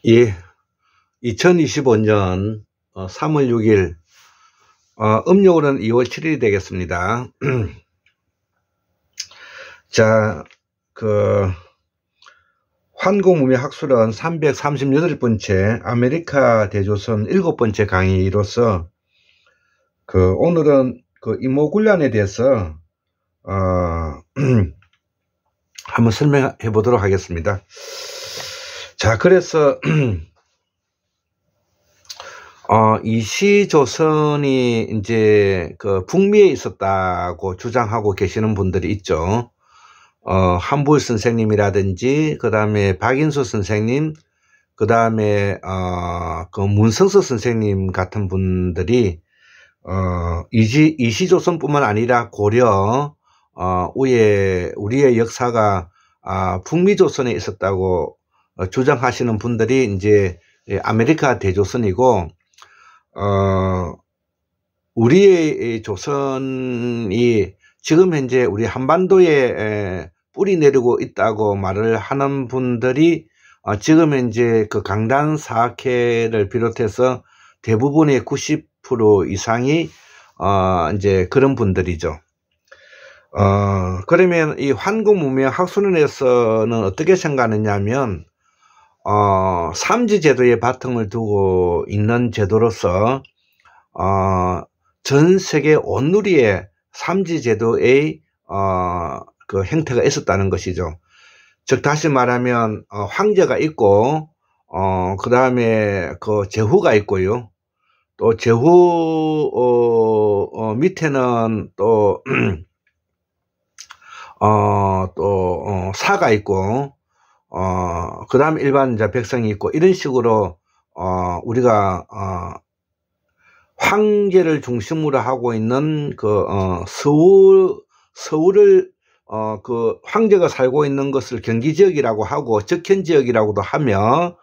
예, 2025년 3월 6일, 음력으로는 2월 7일이 되겠습니다. 자, 환공무명학술은 338번째 아메리카 대조선 7번째 강의로서, 오늘은 이모군란에 대해서, 한번 설명해 보도록 하겠습니다. 자, 그래서, 이시조선이 이제 북미에 있었다고 주장하고 계시는 분들이 있죠. 한부일 선생님이라든지, 그 다음에 박인수 선생님, 그 다음에, 문성서 선생님 같은 분들이, 이시조선뿐만 아니라 고려, 우리의 역사가, 북미조선에 있었다고 주장하시는 분들이 이제 아메리카 대조선이고, 우리의 조선이 지금 현재 우리 한반도에 뿌리 내리고 있다고 말을 하는 분들이 지금 현재 강단 사학회를 비롯해서 대부분의 90% 이상이 이제 그런 분들이죠. 그러면 이 환공무명학술론에서는 어떻게 생각하느냐면, 삼지제도의 바탕을 두고 있는 제도로서, 전 세계 온누리에 삼지제도의, 형태가 있었다는 것이죠. 즉, 다시 말하면, 황제가 있고, 그 다음에 제후가 있고요. 또 제후, 밑에는 또, 사가 있고, 그 다음 일반 백성이 있고, 이런 식으로, 우리가, 황제를 중심으로 하고 있는 서울을, 황제가 살고 있는 것을 경기지역이라고 하고, 적현지역이라고도 하며,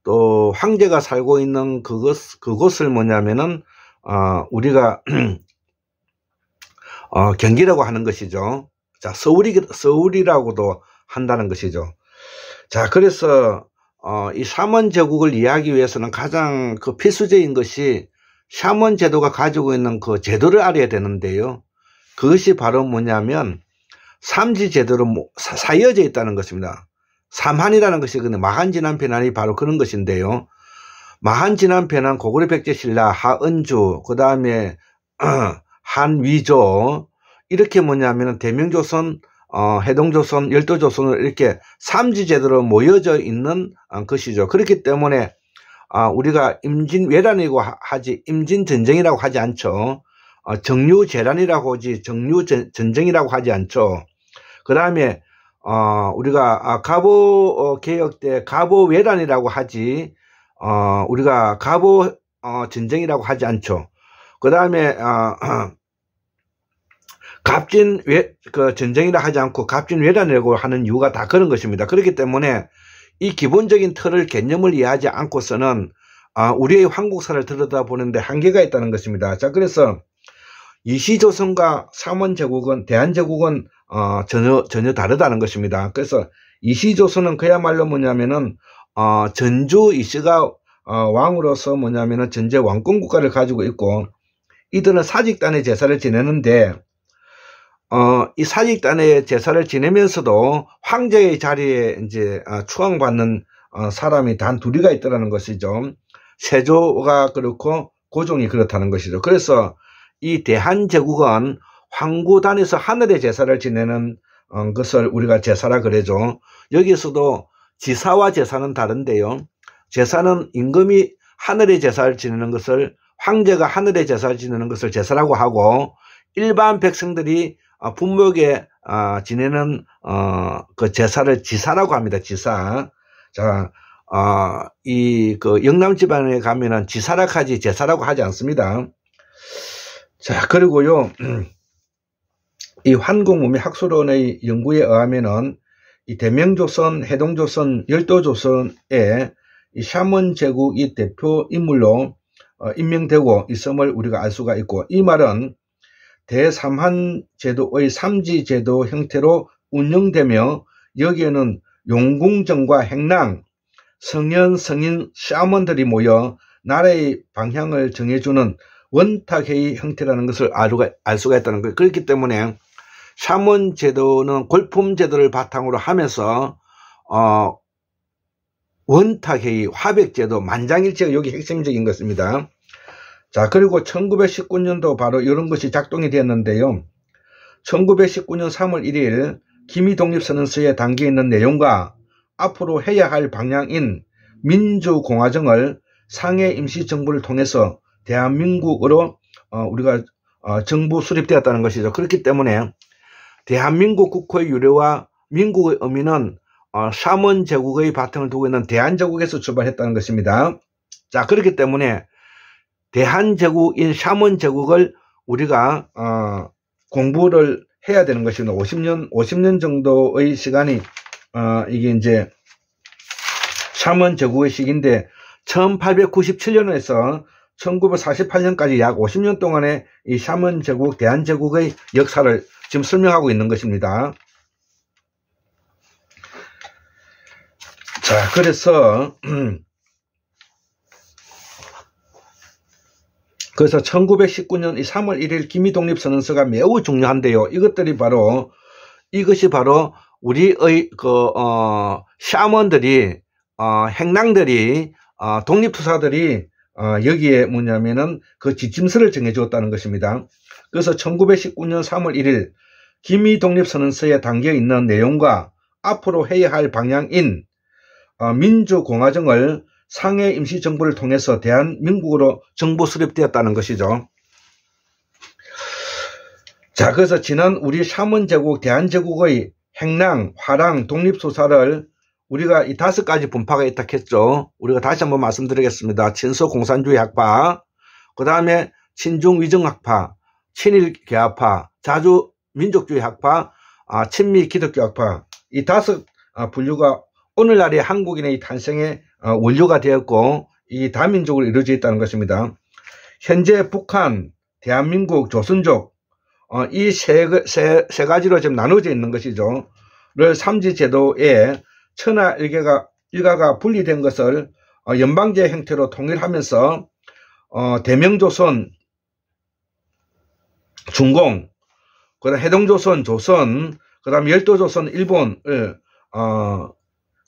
또, 황제가 살고 있는 그곳을 뭐냐면은, 우리가, 경기라고 하는 것이죠. 자, 서울이라고도 한다는 것이죠. 자, 그래서, 이 샤먼 제국을 이해하기 위해서는 가장 필수적인 것이 샤먼 제도가 가지고 있는 제도를 알아야 되는데요. 그것이 바로 뭐냐면, 삼지 제도로 사이어져 있다는 것입니다. 삼한이라는 것이 마한진한편한이 바로 그런 것인데요. 마한진한편한 고구려 백제 신라, 하은주, 그 다음에, 한위조, 이렇게 뭐냐면 대명조선, 해동조선, 열도조선으로 이렇게 삼지제도로 모여져 있는 것이죠. 그렇기 때문에 우리가 임진왜란이라고 하지, 임진전쟁이라고 하지 않죠. 정류재란이라고 하지, 정류전쟁이라고 하지 않죠. 그 다음에 우리가 갑오개혁 때 갑오왜란이라고 하지, 우리가 갑오전쟁이라고 하지 않죠. 그 다음에 전쟁이라 하지 않고 갑진왜란이라고 하는 이유가 다 그런 것입니다. 그렇기 때문에 이 기본적인 틀을, 개념을 이해하지 않고서는 우리의 한국사를 들여다보는데 한계가 있다는 것입니다. 자, 그래서 이시조선과 삼원제국은, 대한제국은 전혀 다르다는 것입니다. 그래서 이시조선은 그야말로 뭐냐면은 전주 이시가 왕으로서 뭐냐면은 전제 왕권국가를 가지고 있고, 이들은 사직단의 제사를 지내는데, 이 사직단의 제사를 지내면서도 황제의 자리에 이제 추앙받는 사람이 단 둘이가 있더라는 것이죠. 세조가 그렇고 고종이 그렇다는 것이죠. 그래서 이 대한제국은 황구단에서 하늘의 제사를 지내는 것을 우리가 제사라 그러죠. 여기서도 지사와 제사는 다른데요. 제사는 임금이 하늘의 제사를 지내는 것을, 황제가 하늘의 제사를 지내는 것을 제사라고 하고, 일반 백성들이 분묘에 지내는 제사를 지사라고 합니다. 지사. 자, 영남 지방에 가면은 지사라고 하지 제사라고 하지 않습니다. 자, 그리고요, 이 환공무명학술론의 연구에 의하면은 이 대명조선, 해동조선, 열도조선의 이 샤먼 제국이 대표 인물로 임명되고 있음을 우리가 알 수가 있고, 이 말은 대삼한 제도의 삼지 제도 형태로 운영되며, 여기에는 용궁정과 행랑, 성년, 성인, 샤먼들이 모여 나라의 방향을 정해주는 원탁회의 형태라는 것을 알 수가 있다는 거예요. 그렇기 때문에 샤먼 제도는 골품 제도를 바탕으로 하면서 원탁회의, 화백제도, 만장일치가 여기 핵심적인 것입니다. 자, 그리고 1919년도 바로 이런 것이 작동이 되었는데요. 1919년 3월 1일 기미독립선언서에 담겨있는 내용과 앞으로 해야 할 방향인 민주공화정을 상해 임시정부를 통해서 대한민국으로 우리가 정부 수립되었다는 것이죠. 그렇기 때문에 대한민국 국호의 유래와 민국의 의미는 샤먼 제국의 바탕을 두고 있는 대한제국에서 출발했다는 것입니다. 자, 그렇기 때문에 대한제국인 샤먼 제국을 우리가 공부를 해야 되는 것입니다. 50년 정도의 시간이 이게 이제 샤먼 제국의 시기인데 1897년에서 1948년까지 약 50년 동안의 이 샤먼 제국, 대한제국의 역사를 지금 설명하고 있는 것입니다. 자, 그래서 1919년 3월 1일 기미독립선언서가 매우 중요한데요. 이것이 바로 우리의 샤먼들이, 행랑들이, 독립투사들이 여기에 뭐냐면은 그 지침서를 정해주었다는 것입니다. 그래서 1919년 3월 1일 기미독립선언서에 담겨 있는 내용과 앞으로 해야 할 방향인 민주공화정을 상해 임시정부를 통해서 대한민국으로 정부 수립되었다는 것이죠. 자, 그래서 지난 우리 샤먼제국, 대한제국의 행랑, 화랑, 독립투사를 우리가 이 5가지 분파가 있다 했죠. 우리가 다시 한번 말씀드리겠습니다. 친서공산주의 학파, 그 다음에 친중위정학파, 친일개학파, 자주민족주의 학파, 친미기독교 학파, 이 5 분류가 오늘날의 한국인의 탄생의 원료가 되었고 이 다민족으로 이루어져 있다는 것입니다. 현재 북한, 대한민국, 조선족 이 세 가지로 지금 나눠져 있는 것이죠. 를 삼지제도에 천하 일가가 분리된 것을 연방제 형태로 통일하면서 대명조선, 중공, 그다음 해동조선, 조선, 그다음 열도조선, 일본을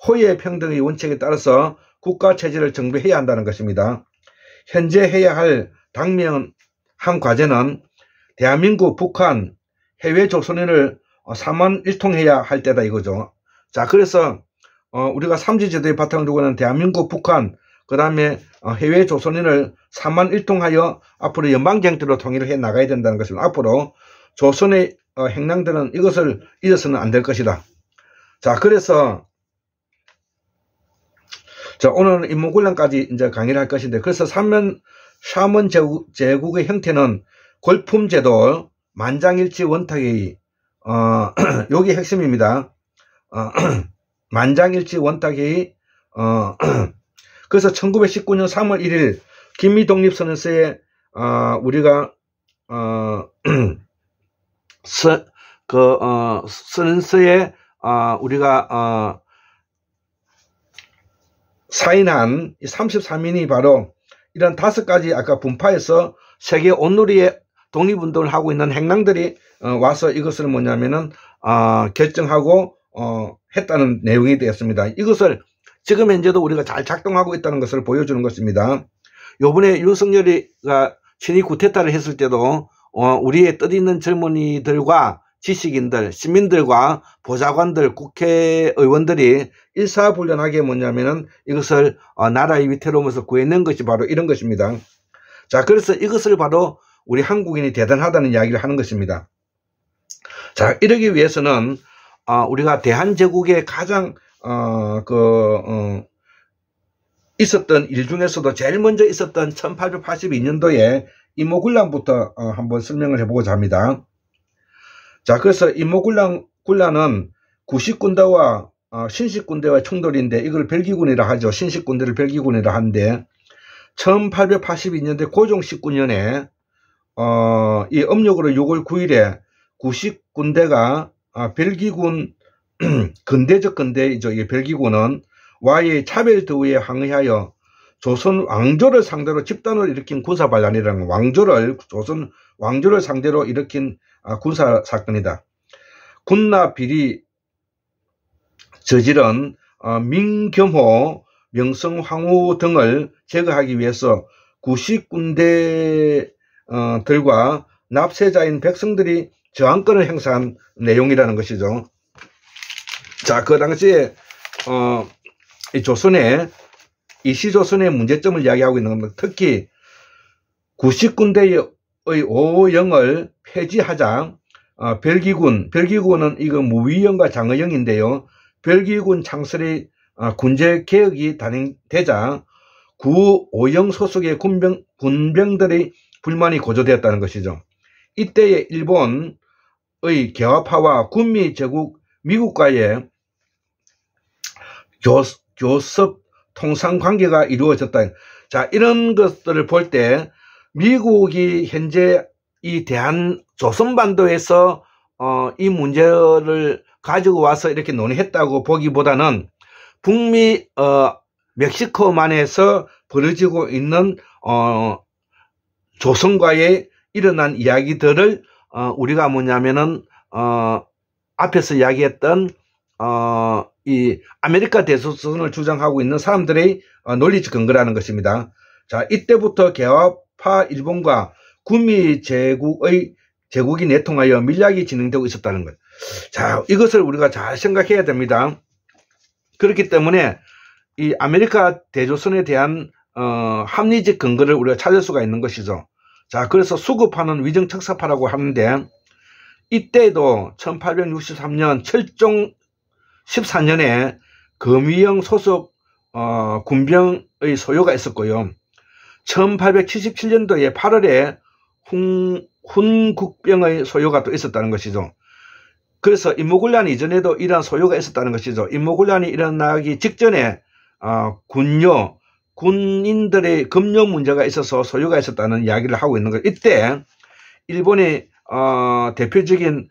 호의 평등의 원칙에 따라서 국가체제를 정비해야 한다는 것입니다. 현재 해야 할 당면한 과제는 대한민국, 북한, 해외 조선인을 삼원일통해야 할 때다 이거죠. 자, 그래서 우리가 삼지제도의 바탕을 두고 있는 대한민국, 북한, 그 다음에 해외 조선인을 삼원일통하여 앞으로 연방제 형태로 통일을 해 나가야 된다는 것입니다. 앞으로 조선의 행랑들은 이것을 잊어서는 안 될 것이다. 자, 그래서 자, 오늘은 인문군란까지 이제 강의를 할 것인데, 그래서 샤먼 제국의 형태는 골품제도, 만장일치 원탁회의, 여기 핵심입니다. 만장일치 원탁회의, 그래서 1919년 3월 1일 기미독립선언서에 우리가 선언서에 우리가 사인한 33인이 바로 이런 5가지 아까 분파에서 세계 온누리의 독립운동을 하고 있는 행랑들이 와서 이것을 뭐냐면은 결정하고 했다는 내용이 되었습니다. 이것을 지금 현재도 우리가 잘 작동하고 있다는 것을 보여주는 것입니다. 요번에 윤석열이가 친위 쿠데타를 했을 때도 우리의 뜻있는 젊은이들과 지식인들, 시민들과 보좌관들, 국회의원들이 일사불란하게 뭐냐면은 이것을 나라의 위태로움에서 구해낸 것이 바로 이런 것입니다. 자, 그래서 이것을 바로 우리 한국인이 대단하다는 이야기를 하는 것입니다. 자, 이러기 위해서는 우리가 대한제국의 가장 있었던 일 중에서도 제일 먼저 있었던 1882년도에 임오군란부터 한번 설명을 해보고자 합니다. 자, 그래서 임오군란은 구식군대와 신식군대와 충돌인데 이걸 별기군이라 하죠. 신식군대를 별기군이라 하는데 1882년대 고종 19년에 이 음력으로 6월 9일에 구식군대가 별기군 근대적 근대이죠. 이 별기군은 와의 차별 더위에 항의하여 조선 왕조를 상대로 집단으로 일으킨 군사반란이라는 조선 왕조를 상대로 일으킨 군사 사건이다. 군나 비리 저지른 민겸호, 명성황후 등을 제거하기 위해서 구식군대들과 납세자인 백성들이 저항권을 행사한 내용이라는 것이죠. 자, 그 당시에 이 시조선의 문제점을 이야기하고 있는 겁니다. 특히 구식군대의 오영을 폐지하자 별기군은 이거 무위영과 장의영인데요. 별기군 창설의 군제개혁이 단행되자 구오영 소속의 군병들의 불만이 고조되었다는 것이죠. 이때의 일본의 개화파와 군미 제국 미국과의 교섭 통상 관계가 이루어졌다. 자, 이런 것들을 볼 때 미국이 현재 이 조선반도에서 이 문제를 가지고 와서 이렇게 논의했다고 보기보다는 북미 멕시코만에서 벌어지고 있는 조선과의 일어난 이야기들을 우리가 뭐냐면은 앞에서 이야기했던 이 아메리카 대조선을 주장하고 있는 사람들의 논리적 근거라는 것입니다. 자, 이때부터 개화파 일본과 군미 제국이 내통하여 밀약이 진행되고 있었다는 것. 자, 이것을 우리가 잘 생각해야 됩니다. 그렇기 때문에 이 아메리카 대조선에 대한 합리적 근거를 우리가 찾을 수가 있는 것이죠. 자, 그래서 수급하는 위정척사파라고 하는데 이때도 1863년 철종 14년에 금위영 소속 군병의 소요가 있었고요. 1877년도에 8월에 훈국병의 소요가 또 있었다는 것이죠. 그래서 임모군란 이전에도 이러한 소요가 있었다는 것이죠. 임모군란이 일어나기 직전에 군인들의 급료 문제가 있어서 소요가 있었다는 이야기를 하고 있는 거예요. 이때 일본의 대표적인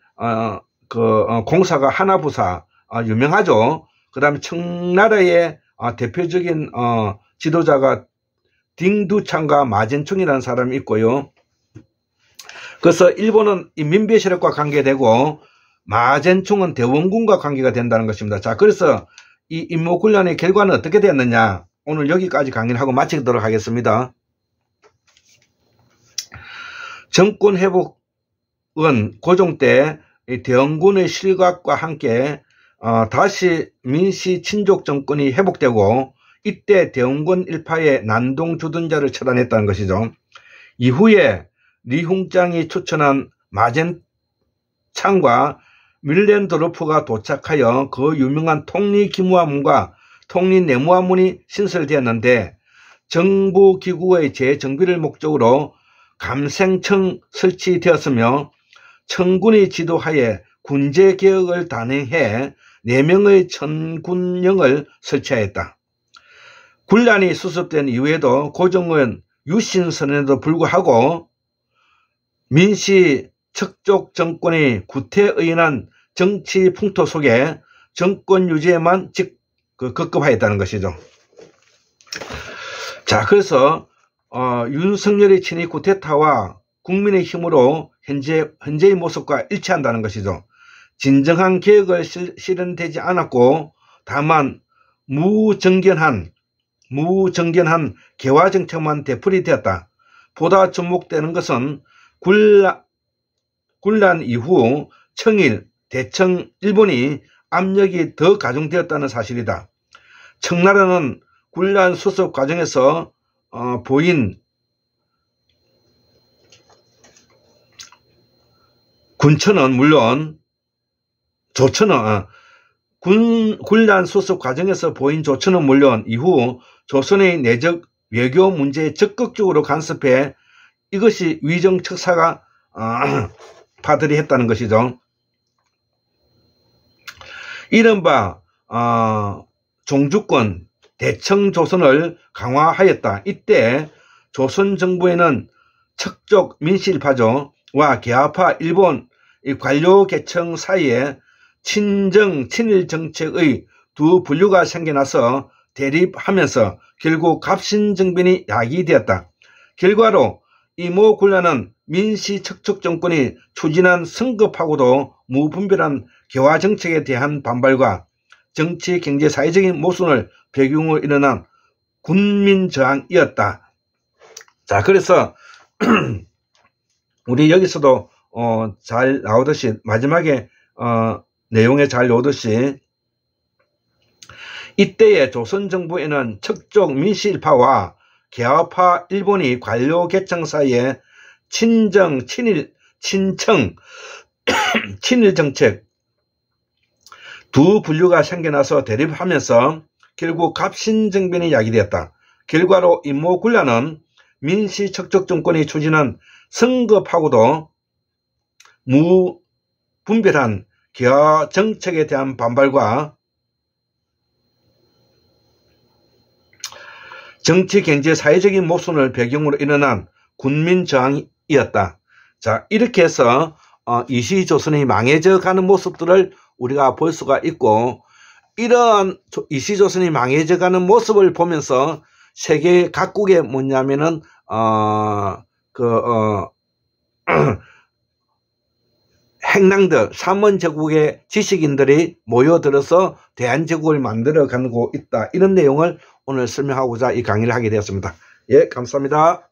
공사가 하나부사 유명하죠. 그 다음에 청나라의 대표적인 지도자가 딩두창과 마젠총이라는 사람이 있고요. 그래서 일본은 민배 세력과 관계되고 마젠총은 대원군과 관계가 된다는 것입니다. 자, 그래서 이 임모군란의 결과는 어떻게 되었느냐, 오늘 여기까지 강의를 하고 마치도록 하겠습니다. 정권 회복은 고종 때 대원군의 실각과 함께 다시 민씨 친족 정권이 회복되고 이때 대원군 일파의 난동 주둔자를 처단했다는 것이죠. 이후에 리홍장이 추천한 마젠창과 밀렌도르프가 도착하여 그 유명한 통리기무화문과 통리내무화문이 신설되었는데 정부기구의 재정비를 목적으로 감생청 설치되었으며 청군의 지도하에 군제개혁을 단행해 4명의 천군령을 설치하였다. 군란이 수습된 이후에도 고종은 유신선에도 불구하고 민씨 척족 정권의 구태에 의한 정치 풍토 속에 정권 유지에만 급급하였다는 것이죠. 자, 그래서 윤석열의 친위 쿠데타와 국민의 힘으로 현재의 모습과 일치한다는 것이죠. 진정한 개혁을 실현되지 않았고 다만 무정견한 개화정책만 되풀이되었다. 보다 접목되는 것은 군란 이후 청일, 대청, 일본이 압력이 더 가중되었다는 사실이다. 청나라는 군란 수습 과정에서 보인 군천은 물론 군란 수습 과정에서 보인 조처는 물론 이후 조선의 내적 외교 문제에 적극적으로 간섭해 이것이 위정척사가 파들이 했다는 것이죠. 이른바 종주권 대청조선을 강화하였다. 이때 조선 정부에는 척족 민실파조와 개화파 일본 관료 계층 사이에 친정 친일 정책의 두 분류가 생겨나서 대립하면서 결국 갑신정변이 야기되었다. 결과로 이모 군란은 민씨 척척 정권이 추진한 성급하고도 무분별한 개화 정책에 대한 반발과 정치, 경제, 사회적인 모순을 배경으로 일어난 군민 저항이었다. 자, 그래서 우리 여기서도 잘 나오듯이 마지막에 내용에 잘 나오듯이 이때의 조선정부에는 척족 민씨일파와 개화파 일본이 관료 계층 사이에 친청, 친일 정책 두 분류가 생겨나서 대립하면서 결국 갑신정변이 야기되었다. 결과로 임모 군란은 민씨 척족 정권이 추진한 성급하고도 무분별한 개화 정책에 대한 반발과 정치, 경제, 사회적인 모순을 배경으로 일어난 군민 저항이었다. 자, 이렇게 해서 이시조선이 망해져 가는 모습들을 우리가 볼 수가 있고, 이러한 이시조선이 망해져 가는 모습을 보면서 세계 각국에 뭐냐면은 행랑들, 삼원제국의 지식인들이 모여들어서 대한제국을 만들어 가고 있다. 이런 내용을 오늘 설명하고자 이 강의를 하게 되었습니다. 예, 감사합니다.